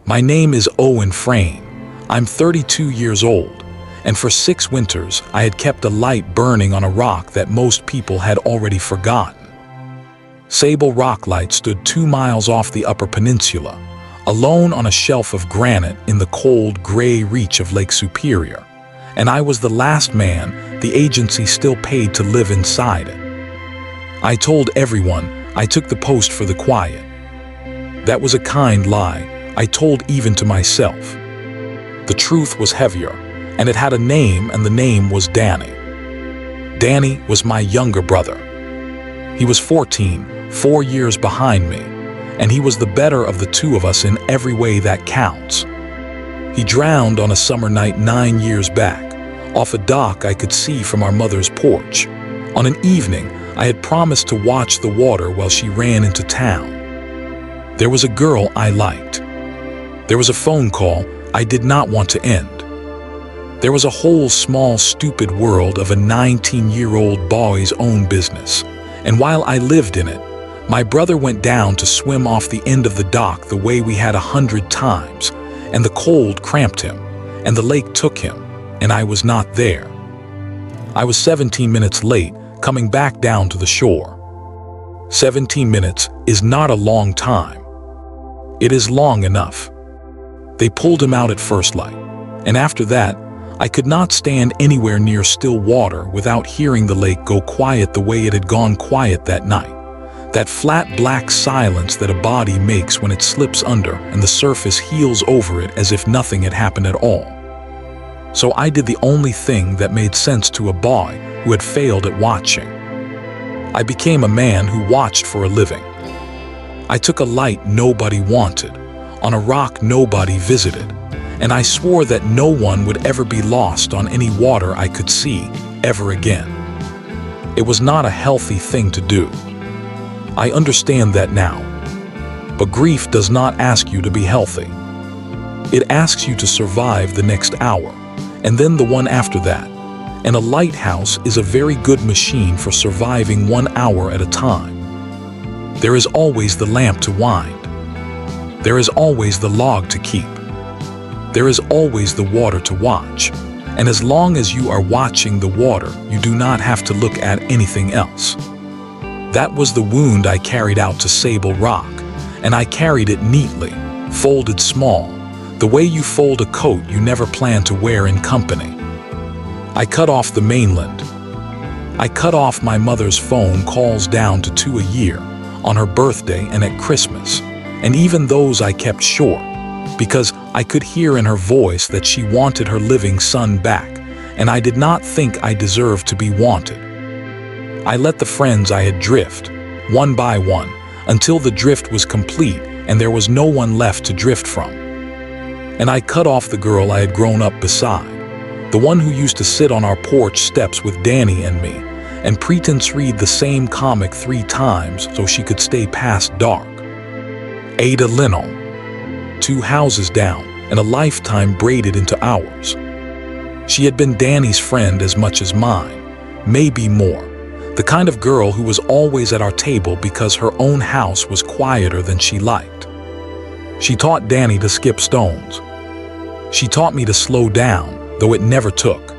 My name is Owen Frame. I'm 32 years old, and for 6 winters I had kept a light burning on a rock that most people had already forgotten. Sable Rock Light stood 2 miles off the Upper Peninsula, alone on a shelf of granite in the cold, gray reach of Lake Superior, and I was the last man the agency still paid to live inside it. I told everyone I took the post for the quiet. That was a kind lie. I told even to myself. The truth was heavier, and it had a name, and the name was Danny. Danny was my younger brother. He was 14, 4 years behind me, and he was the better of the two of us in every way that counts. He drowned on a summer night 9 years back, off a dock I could see from our mother's porch. On an evening, I had promised to watch the water while she ran into town. There was a girl I liked. There was a phone call I did not want to end. There was a whole small, stupid world of a 19-year-old boy's own business, and while I lived in it, my brother went down to swim off the end of the dock the way we had 100 times, and the cold cramped him, and the lake took him, and I was not there. I was 17 minutes late coming back down to the shore. 17 minutes is not a long time. It is long enough. They pulled him out at first light, and after that, I could not stand anywhere near still water without hearing the lake go quiet the way it had gone quiet that night. That flat black silence that a body makes when it slips under and the surface heals over it as if nothing had happened at all. So I did the only thing that made sense to a boy who had failed at watching. I became a man who watched for a living. I took a light nobody wanted, on a rock nobody visited, and I swore that no one would ever be lost on any water I could see ever again. It was not a healthy thing to do. I understand that now. But grief does not ask you to be healthy. It asks you to survive the next hour, and then the one after that. And a lighthouse is a very good machine for surviving 1 hour at a time. There is always the lamp to wind. There is always the log to keep. There is always the water to watch. And as long as you are watching the water, you do not have to look at anything else. That was the wound I carried out to Sable Rock, and I carried it neatly, folded small, the way you fold a coat you never plan to wear in company. I cut off the mainland. I cut off my mother's phone calls down to 2 a year, on her birthday and at Christmas, and even those I kept short, because I could hear in her voice that she wanted her living son back, and I did not think I deserved to be wanted. I let the friends I had drift, one by one, until the drift was complete and there was no one left to drift from. And I cut off the girl I had grown up beside, the one who used to sit on our porch steps with Danny and me, and pretense read the same comic 3 times so she could stay past dark. Ada Linnell, 2 houses down, and a lifetime braided into ours. She had been Danny's friend as much as mine, maybe more. The kind of girl who was always at our table because her own house was quieter than she liked. She taught Danny to skip stones. She taught me to slow down, though it never took.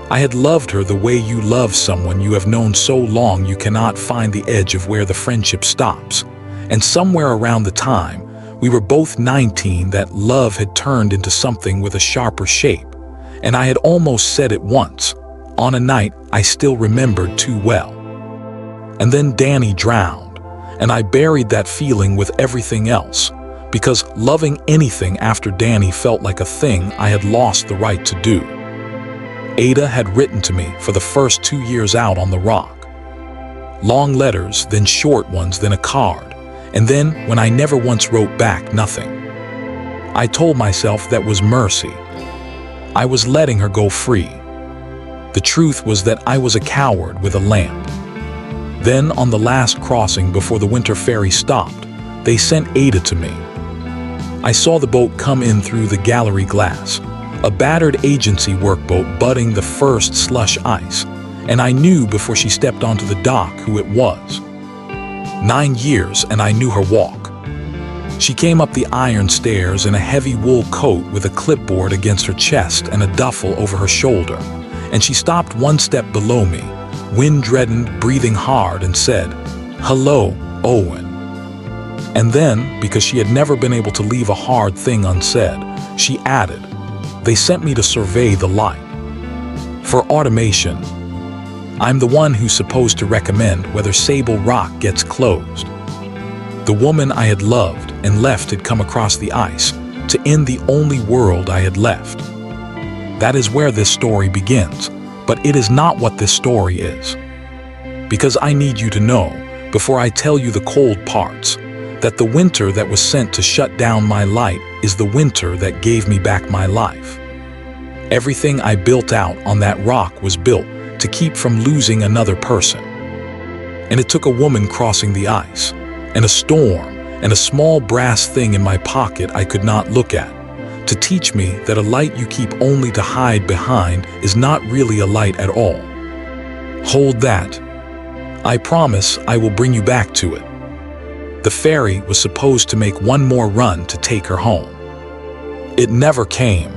I had loved her the way you love someone you have known so long you cannot find the edge of where the friendship stops. And somewhere around the time, we were both 19, that love had turned into something with a sharper shape. And I had almost said it once, on a night I still remembered too well. And then Danny drowned, and I buried that feeling with everything else, because loving anything after Danny felt like a thing I had lost the right to do. Ada had written to me for the first 2 years out on the rock. Long letters, then short ones, then a card, and then, when I never once wrote back, nothing. I told myself that was mercy. I was letting her go free. The truth was that I was a coward with a lamp. Then, on the last crossing before the winter ferry stopped, they sent Ada to me. I saw the boat come in through the gallery glass, a battered agency workboat butting the first slush ice, and I knew before she stepped onto the dock who it was. 9 years and I knew her walk. She came up the iron stairs in a heavy wool coat with a clipboard against her chest and a duffel over her shoulder, and she stopped one step below me, wind-reddened, breathing hard, and said, "Hello, Owen." And then, because she had never been able to leave a hard thing unsaid, she added, "They sent me to survey the light. For automation, I'm the one who's supposed to recommend whether Sable Rock gets closed." The woman I had loved and left had come across the ice to end the only world I had left. That is where this story begins, but it is not what this story is. Because I need you to know, before I tell you the cold parts, that the winter that was sent to shut down my light is the winter that gave me back my life. Everything I built out on that rock was built to keep from losing another person. And it took a woman crossing the ice, and a storm, and a small brass thing in my pocket I could not look at, to teach me that a light you keep only to hide behind is not really a light at all. Hold that. I promise I will bring you back to it. The ferry was supposed to make one more run to take her home. It never came.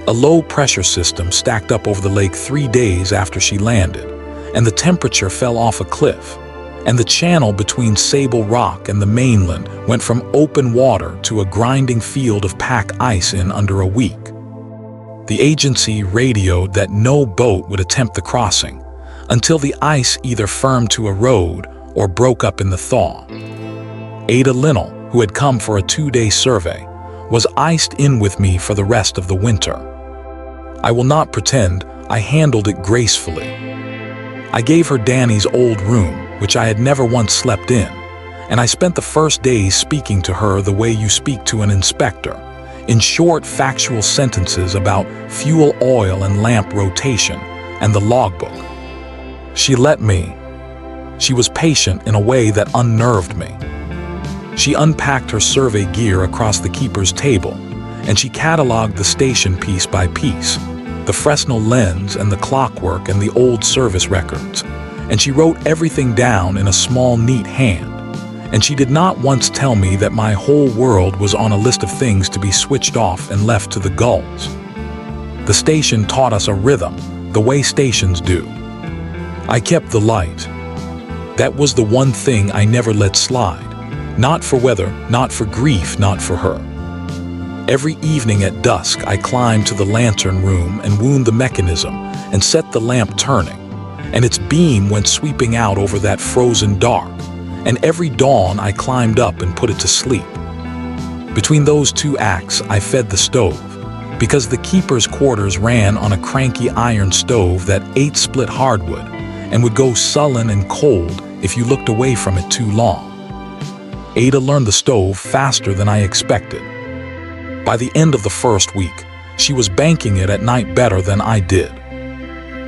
A low-pressure system stacked up over the lake 3 days after she landed, and the temperature fell off a cliff, and the channel between Sable Rock and the mainland went from open water to a grinding field of pack ice in under a week. The agency radioed that no boat would attempt the crossing until the ice either firmed to a road or broke up in the thaw. Ada Linnell, who had come for a 2-day survey, was iced in with me for the rest of the winter. I will not pretend I handled it gracefully. I gave her Danny's old room, which I had never once slept in, and I spent the first days speaking to her the way you speak to an inspector, in short, factual sentences about fuel, oil, and lamp rotation, and the logbook. She let me. She was patient in a way that unnerved me. She unpacked her survey gear across the keeper's table, and she cataloged the station piece by piece, the Fresnel lens and the clockwork and the old service records, and she wrote everything down in a small, neat hand. And she did not once tell me that my whole world was on a list of things to be switched off and left to the gulls. The station taught us a rhythm, the way stations do. I kept the light. That was the one thing I never let slide. Not for weather, not for grief, not for her. Every evening at dusk, I climbed to the lantern room and wound the mechanism and set the lamp turning, and its beam went sweeping out over that frozen dark, and every dawn I climbed up and put it to sleep. Between those two acts, I fed the stove, because the keeper's quarters ran on a cranky iron stove that ate split hardwood and would go sullen and cold if you looked away from it too long. Ada learned the stove faster than I expected. By the end of the first week, she was banking it at night better than I did.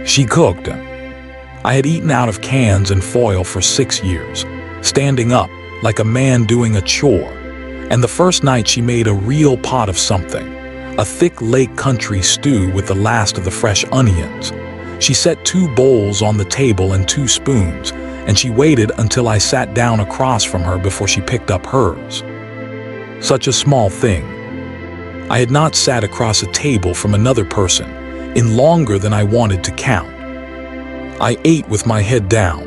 She cooked. I had eaten out of cans and foil for 6 years, standing up like a man doing a chore, and the first night she made a real pot of something, a thick lake country stew with the last of the fresh onions. She set 2 bowls on the table and 2 spoons, and she waited until I sat down across from her before she picked up hers. Such a small thing. I had not sat across a table from another person in longer than I wanted to count. I ate with my head down.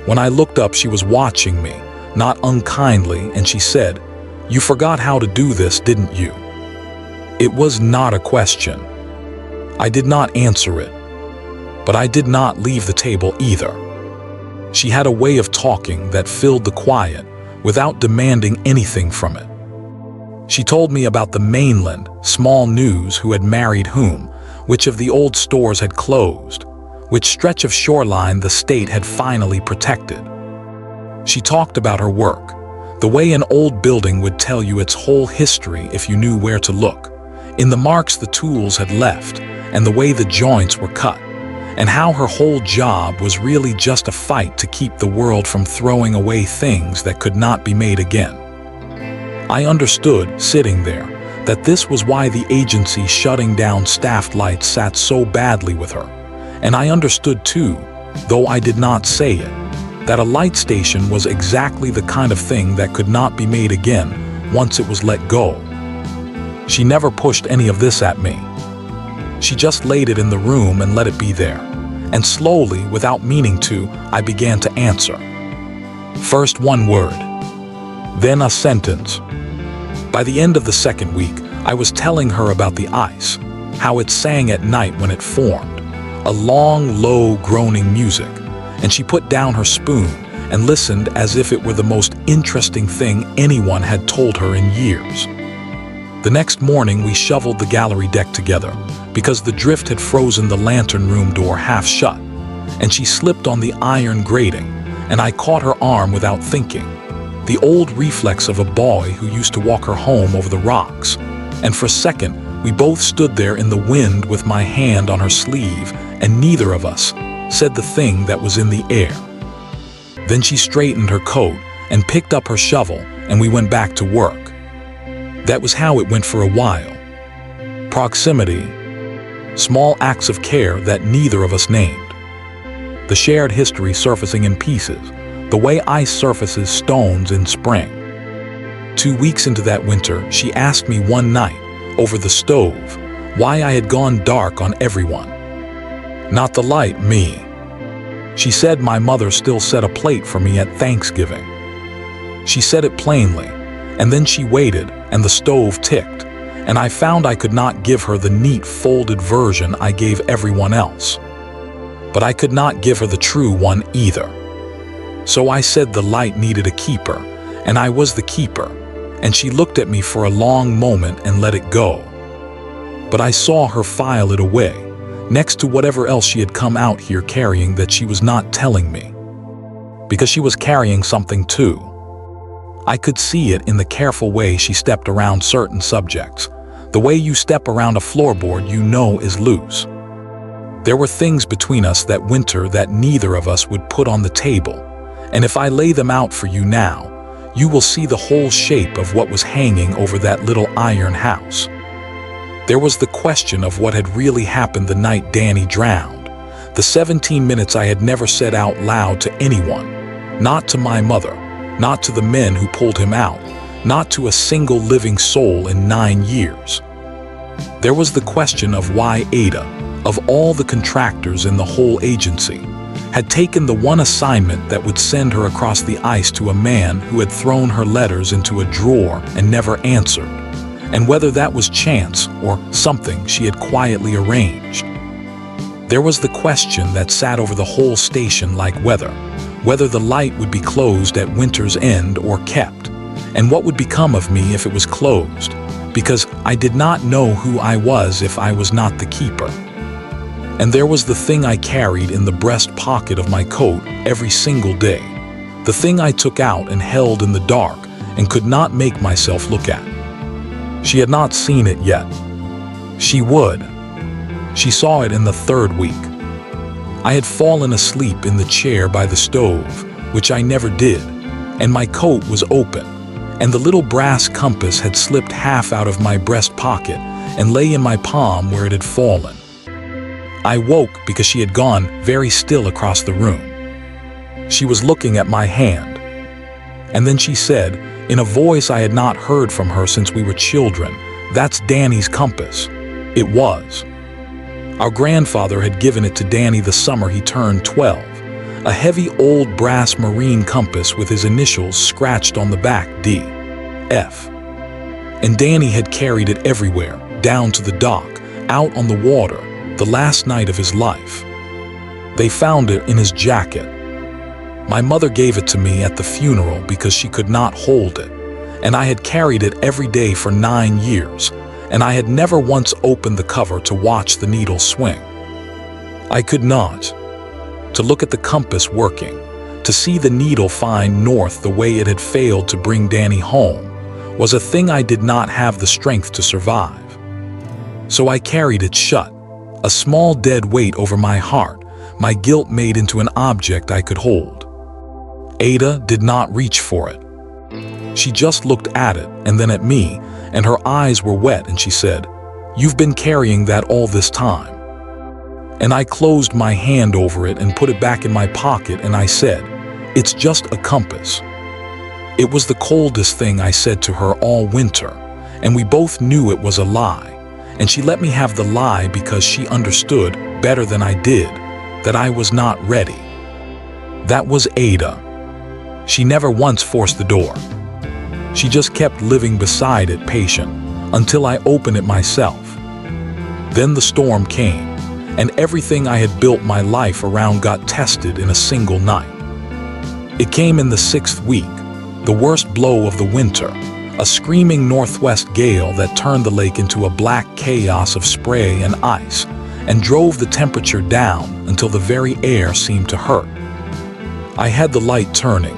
When I looked up, she was watching me, not unkindly, and she said, "You forgot how to do this, didn't you?" It was not a question. I did not answer it, but I did not leave the table either. She had a way of talking that filled the quiet without demanding anything from it. She told me about the mainland, small news, who had married whom, which of the old stores had closed, which stretch of shoreline the state had finally protected. She talked about her work, the way an old building would tell you its whole history if you knew where to look, in the marks the tools had left, and the way the joints were cut, and how her whole job was really just a fight to keep the world from throwing away things that could not be made again. I understood, sitting there, that this was why the agency shutting down staffed lights sat so badly with her, and I understood too, though I did not say it, that a light station was exactly the kind of thing that could not be made again once it was let go. She never pushed any of this at me. She just laid it in the room and let it be there. And slowly, without meaning to, I began to answer. First one word, then a sentence. By the end of the second week, I was telling her about the ice, how it sang at night when it formed, a long, low, groaning music, and she put down her spoon and listened as if it were the most interesting thing anyone had told her in years. The next morning, we shoveled the gallery deck together because the drift had frozen the lantern room door half shut, and she slipped on the iron grating, and I caught her arm without thinking, the old reflex of a boy who used to walk her home over the rocks. And for a second, we both stood there in the wind with my hand on her sleeve, and neither of us said the thing that was in the air. Then she straightened her coat and picked up her shovel, and we went back to work. That was how it went for a while. Proximity, small acts of care that neither of us named. The shared history surfacing in pieces, the way ice surfaces stones in spring. 2 weeks into that winter, she asked me one night, over the stove, why I had gone dark on everyone. Not the light, me. She said my mother still set a plate for me at Thanksgiving. She said it plainly, and then she waited, and the stove ticked, and I found I could not give her the neat folded version I gave everyone else. But I could not give her the true one either. So I said the light needed a keeper, and I was the keeper, and she looked at me for a long moment and let it go. But I saw her file it away, next to whatever else she had come out here carrying that she was not telling me. Because she was carrying something too. I could see it in the careful way she stepped around certain subjects. The way you step around a floorboard you know is loose. There were things between us that winter that neither of us would put on the table, and if I lay them out for you now, you will see the whole shape of what was hanging over that little iron house. There was the question of what had really happened the night Danny drowned, the 17 minutes I had never said out loud to anyone, not to my mother, not to the men who pulled him out, not to a single living soul in 9 years. There was the question of why Ada, of all the contractors in the whole agency, had taken the one assignment that would send her across the ice to a man who had thrown her letters into a drawer and never answered, and whether that was chance or something she had quietly arranged. There was the question that sat over the whole station like whether the light would be closed at winter's end or kept, and what would become of me if it was closed, because I did not know who I was if I was not the keeper. And there was the thing I carried in the breast pocket of my coat every single day, the thing I took out and held in the dark and could not make myself look at. She had not seen it yet. She would. She saw it in the 3rd week. I had fallen asleep in the chair by the stove, which I never did, and my coat was open, and the little brass compass had slipped half out of my breast pocket and lay in my palm where it had fallen. I woke because she had gone very still across the room. She was looking at my hand. And then she said, in a voice I had not heard from her since we were children, "That's Danny's compass." It was. Our grandfather had given it to Danny the summer he turned 12, a heavy old brass marine compass with his initials scratched on the back, D.F. And Danny had carried it everywhere, down to the dock, out on the water, the last night of his life. They found it in his jacket. My mother gave it to me at the funeral because she could not hold it, and I had carried it every day for 9 years, and I had never once opened the cover to watch the needle swing. I could not. To look at the compass working, to see the needle find north the way it had failed to bring Danny home, was a thing I did not have the strength to survive. So I carried it shut, a small dead weight over my heart, my guilt made into an object I could hold. Ada did not reach for it. She just looked at it and then at me, and her eyes were wet, and she said, "You've been carrying that all this time." And I closed my hand over it and put it back in my pocket, and I said, It's just a compass." It was the coldest thing I said to her all winter, and we both knew it was a lie, and she let me have the lie because she understood, better than I did, that I was not ready. That was Ada. She never once forced the door. She just kept living beside it, patient, until I opened it myself. Then the storm came, and everything I had built my life around got tested in a single night. It came in the 6th week, the worst blow of the winter, a screaming northwest gale that turned the lake into a black chaos of spray and ice, and drove the temperature down until the very air seemed to hurt. I had the light turning.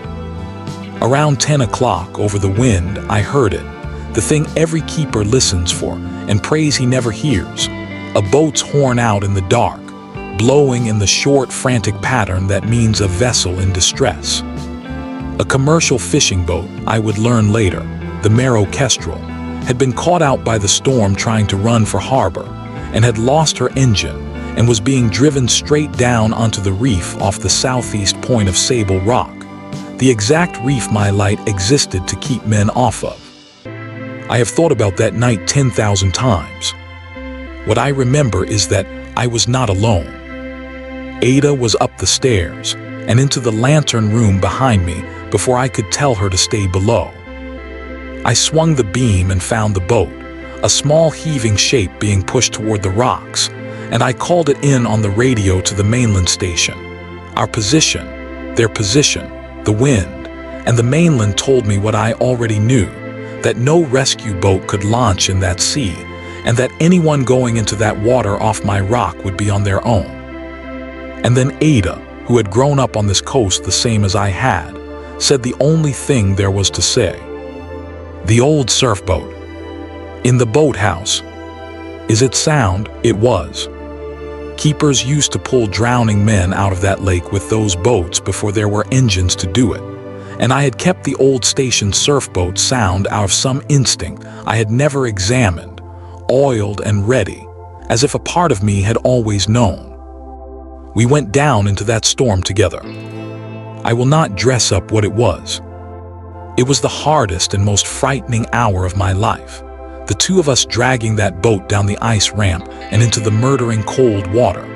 Around 10 o'clock over the wind, I heard it, the thing every keeper listens for and prays he never hears, a boat's horn out in the dark, blowing in the short, frantic pattern that means a vessel in distress. A commercial fishing boat, I would learn later, the Mare Kestrel, had been caught out by the storm trying to run for harbor and had lost her engine and was being driven straight down onto the reef off the southeast point of Sable Rock, the exact reef my light existed to keep men off of. I have thought about that night 10,000 times. What I remember is that I was not alone. Ada was up the stairs and into the lantern room behind me before I could tell her to stay below. I swung the beam and found the boat, a small heaving shape being pushed toward the rocks, and I called it in on the radio to the mainland station. Our position, their position, the wind, and the mainland told me what I already knew, that no rescue boat could launch in that sea, and that anyone going into that water off my rock would be on their own. And then Ada, who had grown up on this coast the same as I had, said the only thing there was to say. The old surf boat. In the boathouse. Is it sound? It was. Keepers used to pull drowning men out of that lake with those boats before there were engines to do it, and I had kept the old station surf boat sound out of some instinct I had never examined, oiled and ready, as if a part of me had always known. We went down into that storm together. I will not dress up what it was. It was the hardest and most frightening hour of my life, the two of us dragging that boat down the ice ramp and into the murdering cold water,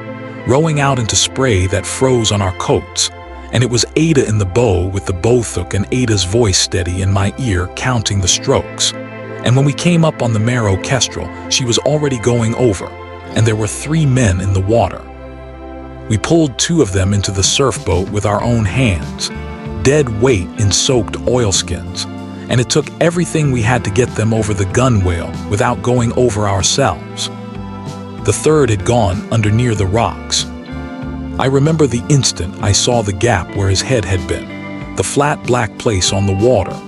rowing out into spray that froze on our coats, and it was Ada in the bow with the bowhook and Ada's voice steady in my ear counting the strokes. And when we came up on the Mare Kestrel, she was already going over, and there were 3 men in the water. We pulled 2 of them into the surf boat with our own hands, dead weight in soaked oilskins, and it took everything we had to get them over the gunwale without going over ourselves. The 3rd had gone under near the rocks. I remember the instant I saw the gap where his head had been, the flat black place on the water,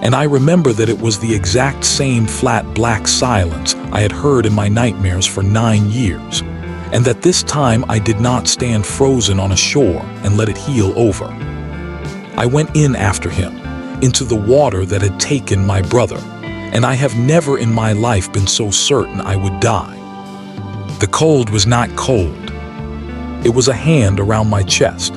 and I remember that it was the exact same flat black silence I had heard in my nightmares for 9 years, and that this time I did not stand frozen on a shore and let it heal over. I went in after him, into the water that had taken my brother, and I have never in my life been so certain I would die. The cold was not cold. It was a hand around my chest.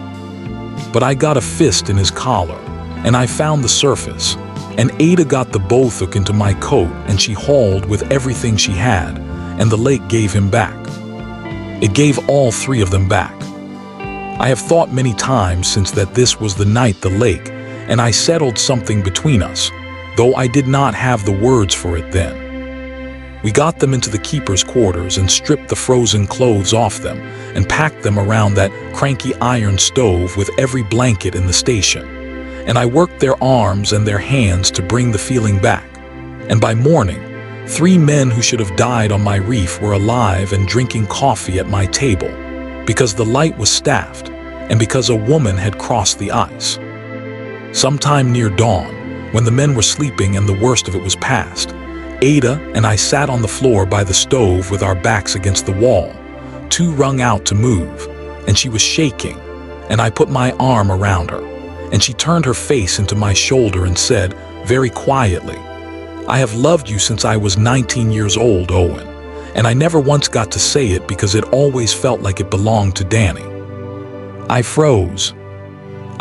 But I got a fist in his collar, and I found the surface, and Ada got the bowhook into my coat, and she hauled with everything she had, and the lake gave him back. It gave all 3 of them back. I have thought many times since that this was the night the lake, and I settled something between us, though I did not have the words for it then. We got them into the keeper's quarters and stripped the frozen clothes off them and packed them around that cranky iron stove with every blanket in the station. And I worked their arms and their hands to bring the feeling back. And by morning, 3 men who should have died on my reef were alive and drinking coffee at my table, because the light was staffed and because a woman had crossed the ice. Sometime near dawn, when the men were sleeping and the worst of it was past, Ada and I sat on the floor by the stove with our backs against the wall, too wrung out to move, and she was shaking, and I put my arm around her, and she turned her face into my shoulder and said, very quietly, "I have loved you since I was 19 years old, Owen, and I never once got to say it because it always felt like it belonged to Danny." I froze.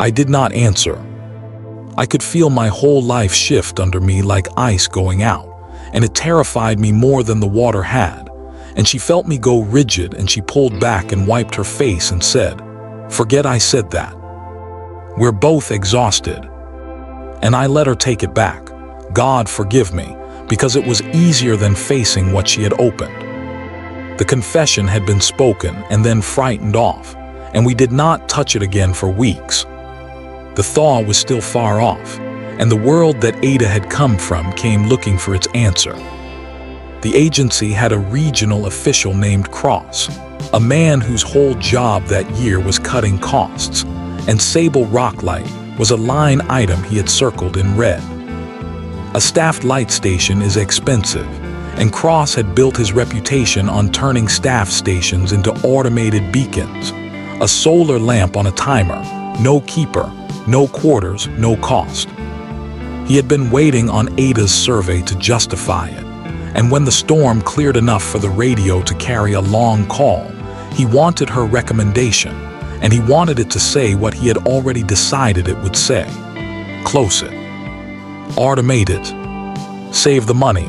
I did not answer. I could feel my whole life shift under me like ice going out, and it terrified me more than the water had. And she felt me go rigid, and she pulled back and wiped her face and said, "Forget I said that. We're both exhausted." And I let her take it back. God forgive me, because it was easier than facing what she had opened. The confession had been spoken and then frightened off, and we did not touch it again for weeks. The thaw was still far off, and the world that Ada had come from came looking for its answer. The agency had a regional official named Cross, a man whose whole job that year was cutting costs, and Sable Rocklight was a line item he had circled in red. A staffed light station is expensive, and Cross had built his reputation on turning staff stations into automated beacons, a solar lamp on a timer, no keeper, no quarters, no cost. He had been waiting on Ada's survey to justify it, and when the storm cleared enough for the radio to carry a long call, he wanted her recommendation, and he wanted it to say what he had already decided it would say. Close it. Automate it. Save the money.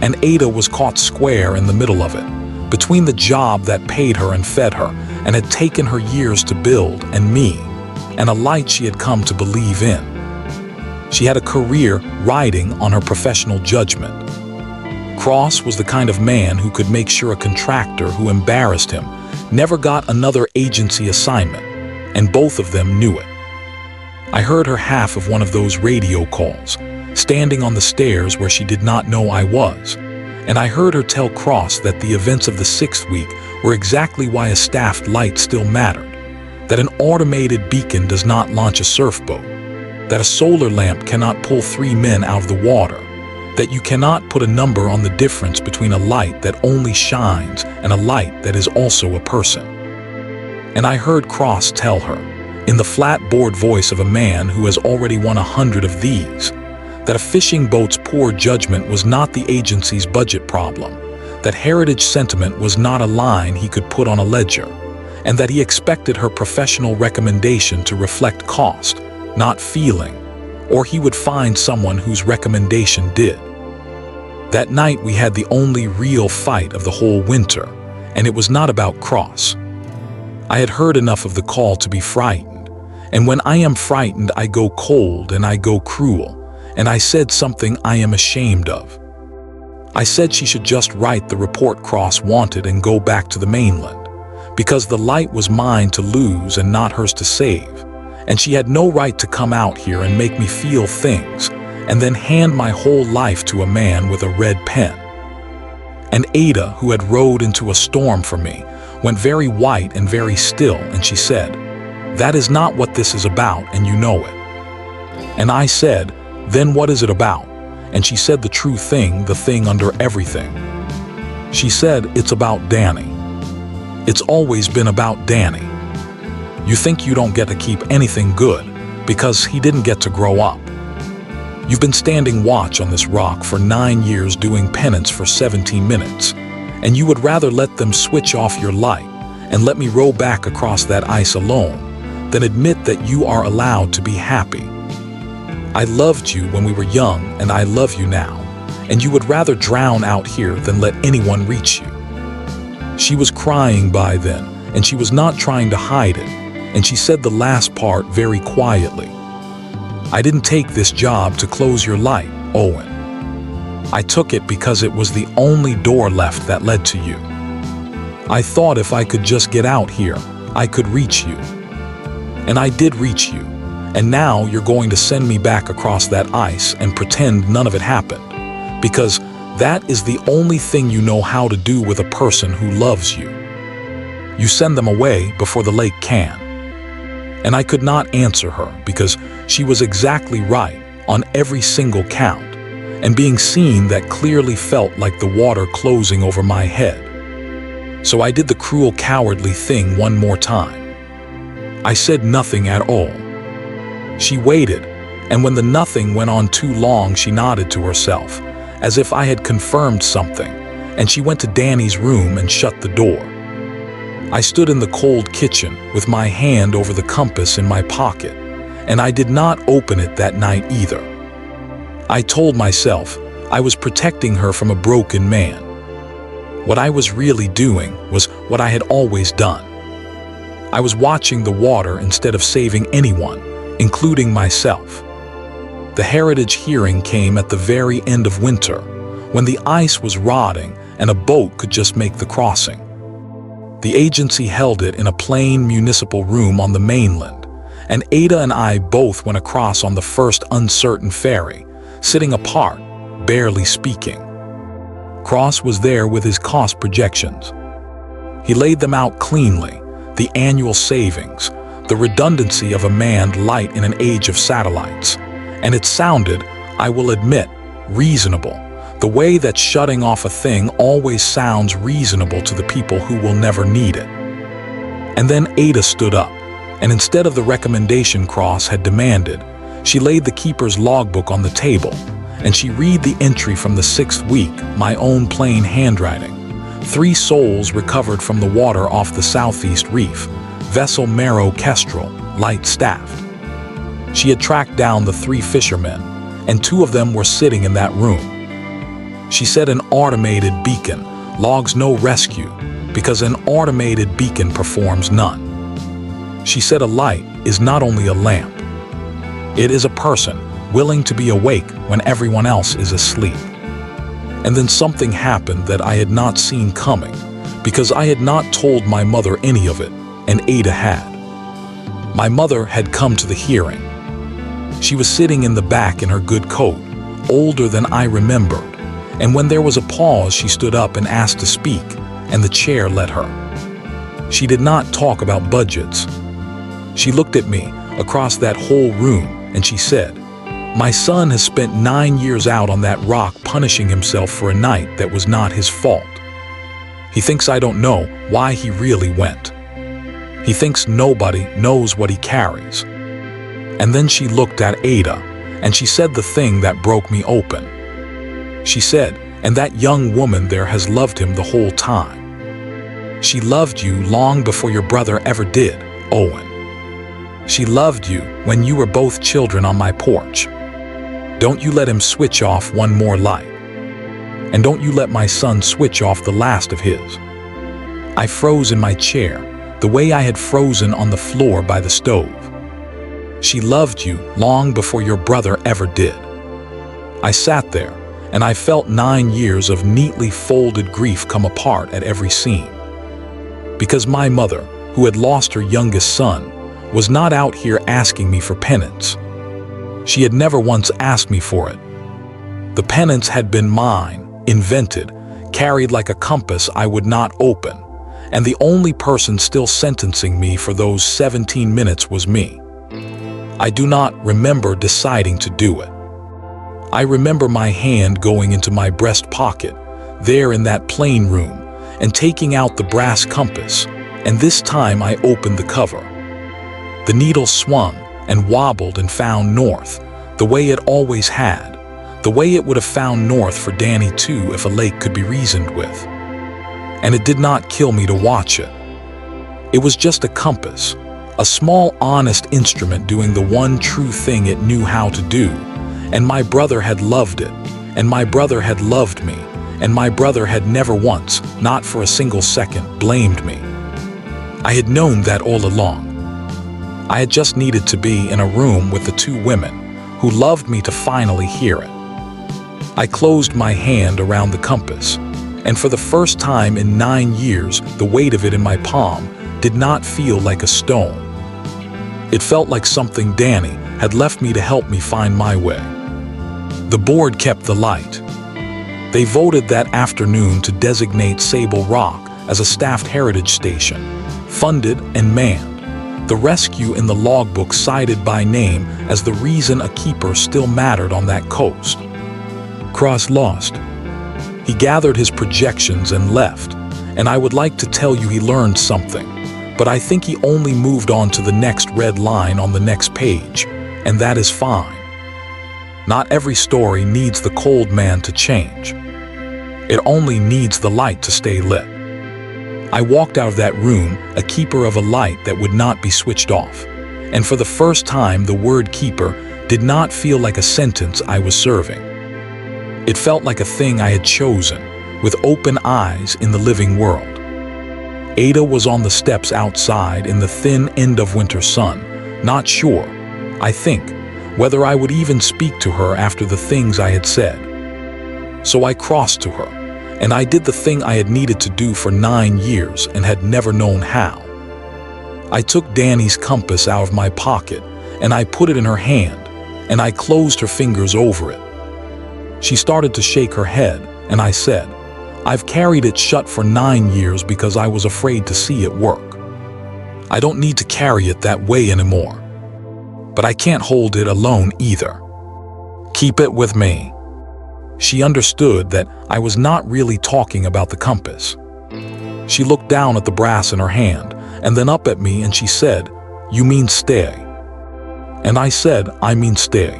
And Ada was caught square in the middle of it, between the job that paid her and fed her and had taken her years to build, and me, and a light she had come to believe in. She had a career riding on her professional judgment. Cross was the kind of man who could make sure a contractor who embarrassed him never got another agency assignment, and both of them knew it. I heard her half of one of those radio calls, standing on the stairs where she did not know I was, and I heard her tell Cross that the events of the 6th week were exactly why a staffed light still mattered, that an automated beacon does not launch a surfboat, that a solar lamp cannot pull 3 men out of the water, that you cannot put a number on the difference between a light that only shines and a light that is also a person. And I heard Cross tell her, in the flat-bored voice of a man who has already won 100 of these, that a fishing boat's poor judgment was not the agency's budget problem, that heritage sentiment was not a line he could put on a ledger, and that he expected her professional recommendation to reflect cost, not feeling, or he would find someone whose recommendation did. That night we had the only real fight of the whole winter, and it was not about Cross. I had heard enough of the call to be frightened, and when I am frightened I go cold and I go cruel, and I said something I am ashamed of. I said she should just write the report Cross wanted and go back to the mainland, because the light was mine to lose and not hers to save, and she had no right to come out here and make me feel things, and then hand my whole life to a man with a red pen. And Ada, who had rode into a storm for me, went very white and very still, and she said, "That is not what this is about, and you know it." And I said, "Then what is it about?" And she said the true thing, the thing under everything. She said, "It's about Danny. It's always been about Danny. You think you don't get to keep anything good because he didn't get to grow up. You've been standing watch on this rock for 9 years doing penance for 17 minutes, and you would rather let them switch off your light and let me row back across that ice alone than admit that you are allowed to be happy. I loved you when we were young, and I love you now, and you would rather drown out here than let anyone reach you." She was crying by then, and she was not trying to hide it, and she said the last part very quietly. "I didn't take this job to close your light, Owen. I took it because it was the only door left that led to you. I thought if I could just get out here, I could reach you. And I did reach you, and now you're going to send me back across that ice and pretend none of it happened, because that is the only thing you know how to do with a person who loves you. You send them away before the lake can." And I could not answer her because she was exactly right on every single count, and being seen that clearly felt like the water closing over my head. So I did the cruel, cowardly thing one more time. I said nothing at all. She waited, and when the nothing went on too long, she nodded to herself, as if I had confirmed something, and she went to Danny's room and shut the door. I stood in the cold kitchen with my hand over the compass in my pocket, and I did not open it that night either. I told myself I was protecting her from a broken man. What I was really doing was what I had always done. I was watching the water instead of saving anyone, including myself. The heritage hearing came at the very end of winter, when the ice was rotting and a boat could just make the crossing. The agency held it in a plain municipal room on the mainland, and Ada and I both went across on the first uncertain ferry, sitting apart, barely speaking. Cross was there with his cost projections. He laid them out cleanly, the annual savings, the redundancy of a manned light in an age of satellites, and it sounded, I will admit, reasonable, the way that shutting off a thing always sounds reasonable to the people who will never need it. And then Ada stood up, and instead of the recommendation Cross had demanded, she laid the keeper's logbook on the table, and she read the entry from the 6th week, my own plain handwriting. 3 souls recovered from the water off the southeast reef, vessel Mero Kestrel, light staffed. She had tracked down the 3 fishermen, and 2 of them were sitting in that room. She said an automated beacon logs no rescue because an automated beacon performs none. She said a light is not only a lamp. It is a person willing to be awake when everyone else is asleep. And then something happened that I had not seen coming because I had not told my mother any of it, and Ada had. My mother had come to the hearing. She was sitting in the back in her good coat, older than I remembered, and when there was a pause she stood up and asked to speak, and the chair let her. She did not talk about budgets. She looked at me across that whole room and she said, "My son has spent 9 years out on that rock punishing himself for a night that was not his fault. He thinks I don't know why he really went. He thinks nobody knows what he carries." And then she looked at Ada and she said the thing that broke me open. She said, "And that young woman there has loved him the whole time. She loved you long before your brother ever did, Owen. She loved you when you were both children on my porch. Don't you let him switch off one more light. And don't you let my son switch off the last of his." I froze in my chair, the way I had frozen on the floor by the stove. She loved you long before your brother ever did. I sat there, and I felt 9 years of neatly folded grief come apart at every seam. Because my mother, who had lost her youngest son, was not out here asking me for penance. She had never once asked me for it. The penance had been mine, invented, carried like a compass I would not open, and the only person still sentencing me for those 17 minutes was me. I do not remember deciding to do it. I remember my hand going into my breast pocket, there in that plane room, and taking out the brass compass, and this time I opened the cover. The needle swung and wobbled and found north, the way it always had, the way it would have found north for Danny too if a lake could be reasoned with. And it did not kill me to watch it. It was just a compass, a small honest instrument doing the one true thing it knew how to do, and my brother had loved it, and my brother had loved me, and my brother had never once, not for a single second, blamed me. I had known that all along. I had just needed to be in a room with the 2 women who loved me to finally hear it. I closed my hand around the compass, and for the first time in 9 years, the weight of it in my palm did not feel like a stone. It felt like something Danny had left me to help me find my way. The board kept the light. They voted that afternoon to designate Sable Rock as a staffed heritage station, funded and manned. The rescue in the logbook cited by name as the reason a keeper still mattered on that coast. Cross lost. He gathered his projections and left, and I would like to tell you he learned something, but I think he only moved on to the next red line on the next page, and that is fine. Not every story needs the cold man to change. It only needs the light to stay lit. I walked out of that room a keeper of a light that would not be switched off. And for the first time, the word keeper did not feel like a sentence I was serving. It felt like a thing I had chosen, with open eyes in the living world. Ada was on the steps outside in the thin end of winter sun, not sure, I think, whether I would even speak to her after the things I had said. So I crossed to her, and I did the thing I had needed to do for 9 years and had never known how. I took Danny's compass out of my pocket, and I put it in her hand, and I closed her fingers over it. She started to shake her head, and I said, "I've carried it shut for 9 years because I was afraid to see it work. I don't need to carry it that way anymore. But I can't hold it alone either. Keep it with me." She understood that I was not really talking about the compass. She looked down at the brass in her hand, and then up at me, and she said, "You mean stay?" And I said, "I mean stay.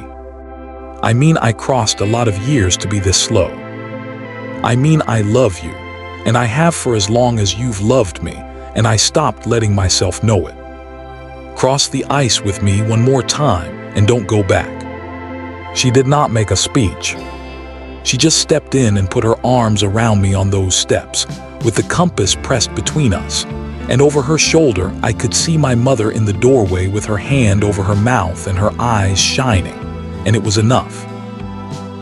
I mean I crossed a lot of years to be this slow. I mean I love you, and I have for as long as you've loved me, and I stopped letting myself know it. Cross the ice with me one more time, and don't go back." She did not make a speech. She just stepped in and put her arms around me on those steps, with the compass pressed between us, and over her shoulder I could see my mother in the doorway with her hand over her mouth and her eyes shining, and it was enough.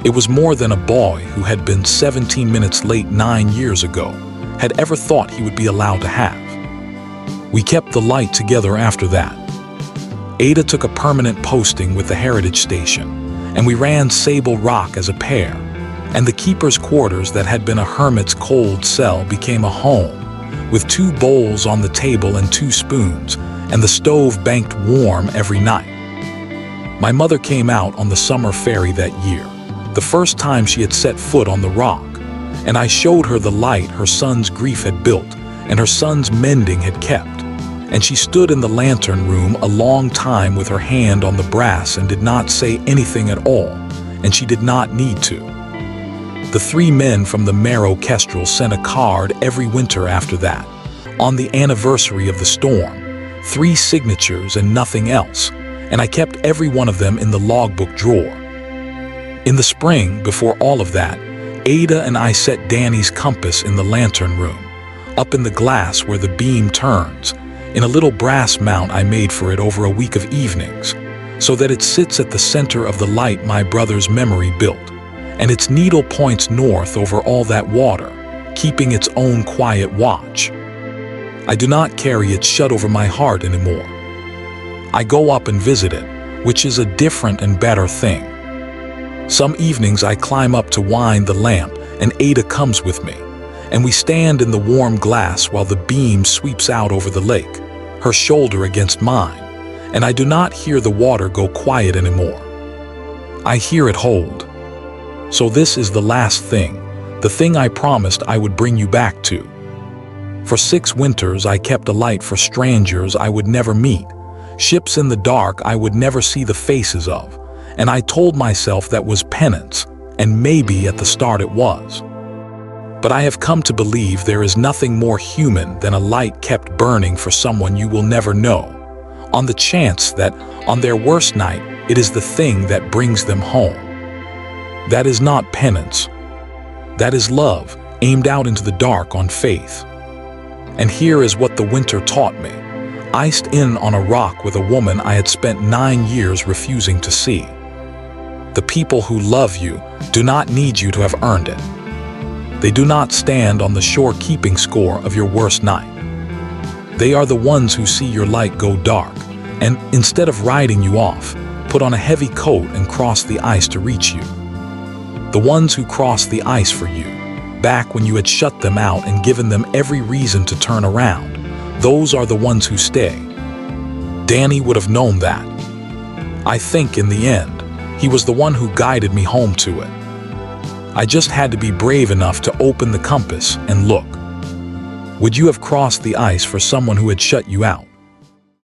It was more than a boy who had been 17 minutes late 9 years ago had ever thought he would be allowed to have. We kept the light together after that. Ada took a permanent posting with the Heritage Station, and we ran Sable Rock as a pair, and the keeper's quarters that had been a hermit's cold cell became a home, with 2 bowls on the table and 2 spoons, and the stove banked warm every night. My mother came out on the summer ferry that year, the first time she had set foot on the rock, and I showed her the light her son's grief had built and her son's mending had kept, and she stood in the lantern room a long time with her hand on the brass and did not say anything at all, and she did not need to. The 3 men from the Mare Kestrel sent a card every winter after that, on the anniversary of the storm, 3 signatures and nothing else, and I kept every one of them in the logbook drawer. In the spring, before all of that, Ada and I set Danny's compass in the lantern room, up in the glass where the beam turns, in a little brass mount I made for it over a week of evenings, so that it sits at the center of the light my brother's memory built, and its needle points north over all that water, keeping its own quiet watch. I do not carry it shut over my heart anymore. I go up and visit it, which is a different and better thing. Some evenings I climb up to wind the lamp, and Ada comes with me, and we stand in the warm glass while the beam sweeps out over the lake, her shoulder against mine, and I do not hear the water go quiet anymore. I hear it hold. So this is the last thing, the thing I promised I would bring you back to. For 6 winters I kept a light for strangers I would never meet, ships in the dark I would never see the faces of, and I told myself that was penance, and maybe at the start it was. But I have come to believe there is nothing more human than a light kept burning for someone you will never know, on the chance that, on their worst night, it is the thing that brings them home. That is not penance. That is love, aimed out into the dark on faith. And here is what the winter taught me, iced in on a rock with a woman I had spent 9 years refusing to see. The people who love you do not need you to have earned it. They do not stand on the shore keeping score of your worst night. They are the ones who see your light go dark, and instead of riding you off, put on a heavy coat and cross the ice to reach you. The ones who crossed the ice for you, back when you had shut them out and given them every reason to turn around, those are the ones who stay. Danny would have known that. I think in the end, he was the one who guided me home to it. I just had to be brave enough to open the compass and look. Would you have crossed the ice for someone who had shut you out?